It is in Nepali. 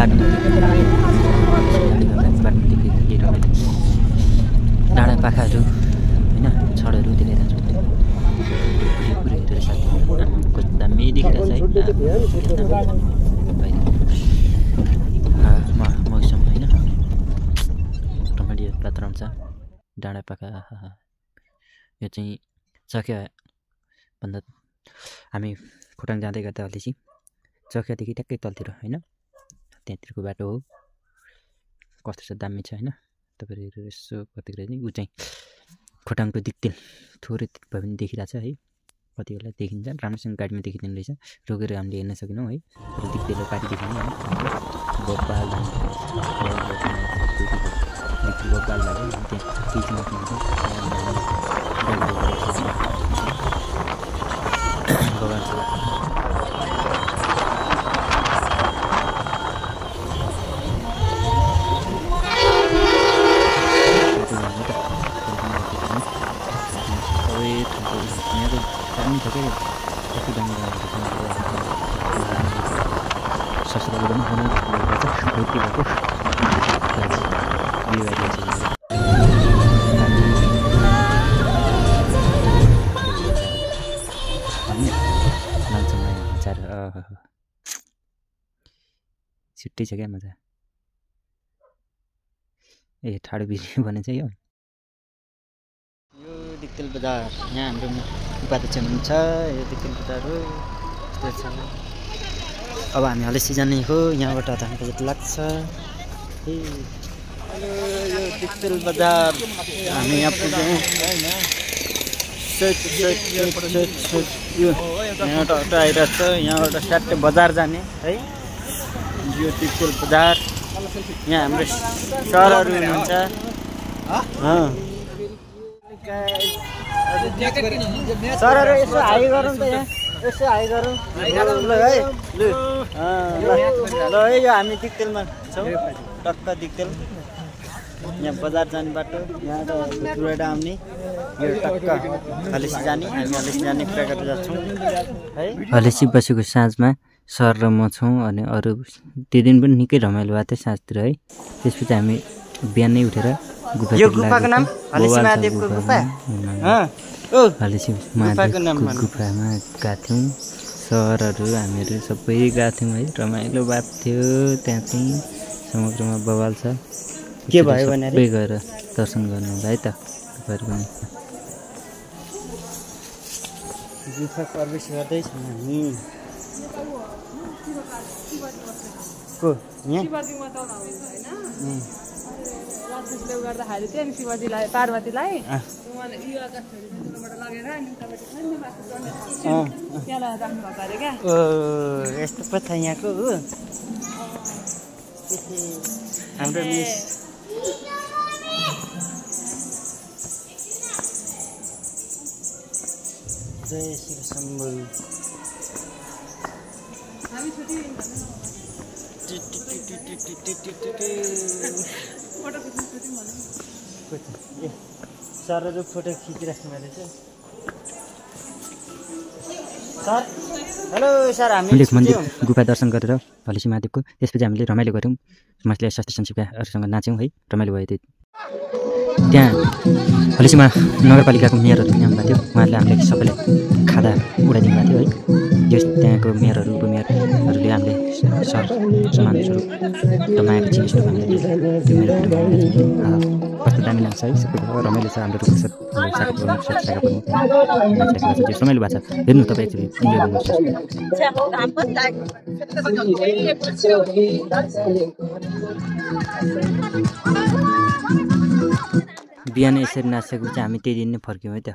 बाटोमा डाँडा पाखाहरू होइन छडहरू देखाइरहेको छु पुरै साथी दामी देखिरहेको छ मौसम होइन रमाइलो वातावरण छ डाँडा पाखा यो चाहिँ चकियाभन्दा हामी खोटाङ जाँदै गर्दा अलिसी चकियादेखि ट्याक्कै तलतिर होइन त्यहाँतिरको बाटो हो कस्तो छ दामी छ होइन तपाईँहरू यसो कतिखेर चाहिँ ऊ चाहिँ खोटाङको दिक्तेल थोरै भए पनि देखिरहेको छ है कति बेला देखिन्छ राम्रोसँग गाडीमा देखिँदैन रहेछ रोकेर हामीले हेर्न सकेनौँ है र दिक्तेल पारी देखिने होइन बब्बाल बब्बाल लाग्यो त्यहाँ ससुराली पनि भएको छिट्टै छ क्या मजा ए ठाडो बिर्यो भने चाहिँ यो दिक्तेल बजार यहाँ हाम्रो उपाध्यक्ष हुनुहुन्छ यो दिक्तेल बजार हो यस्तो छ अब हामी हलेसी जाने हो यहाँबाट धानको जति लाग्छ ए हेलो यो दिक्तेल बजार हामी यहाँ पुग्यौँ यहाँबाट अटो आइरहेको छ यहाँबाट स्याट्टै बजार जाने है यो दिक्तेल बजार यहाँ हाम्रो सरहरू हुनुहुन्छ सरहरू यसो हाई गरौँ त यहाँ यसो हाई गरौँ ल है ल है यो हामी दिक्तेलमा छौँ टक्क दिक्तेल यहाँ बजार जाने बाटो यहाँ टुरेर आउने यो टक्क हलेसी जाने हामी हलेसी जाने कुरा गरेर जान्छौँ है हलेसी बसेको साँझमा सर र म छौँ अनि अरू त्यो दिन पनि निकै रमाइलो भएको थियो साँझतिर है त्यसपछि हामी बिहानै उठेर गुफाको नाम हलेसी महादेवको गुफा हलेसी महादेवको गुफामा गएको थियौँ सरहरू हामीहरू सबै गएको थियौँ है रमाइलो भएको थियो त्यहाँ चाहिँ समुद्रमा बवाल छ के भयो भने सबै गएर दर्शन गर्नु होला है त तपाईँहरू पनि गुफा प्रवेश गर्दैछौँ हामी को यहाँ गर्दाखेरि चाहिँ शिवजीलाई पार्वतीलाई यस्तो पो छ यहाँको हो हाम्रो मिस जय शिव शम्भु सरहरू फोटो खिचिराख्नु भएको छ सर हेलो सर हामीले मन्दिर गुफा दर्शन गरेर हलेसी महादेवको त्यसपछि हामीले रमाइलो गऱ्यौँ समाजले शास्त्रीय संस्कृतिहरूसँग नाच्यौँ है रमाइलो भयो त्यहाँ हलेसीमा नगरपालिकाको मेयरहरू पनि आउनुभएको थियो उहाँहरूले हामीलाई सबैलाई खादा उडाइदिनु भएको थियो है जस त्यहाँको मेयरहरू उपमेयरहरूले हामीले सर सम्मान स्वरूप मायाको चिनिस हामीले कस्तो दामी लाग्छ है सबै रमाइलो छ हाम्रो रूप रमाइलो भएको छ हेर्नु तपाईँ एकचोटि इन्जोय गर्नुहोस् बिहान यसरी नाचेको चाहिँ हामी त्यही दिन नै फर्क्यौँ है त।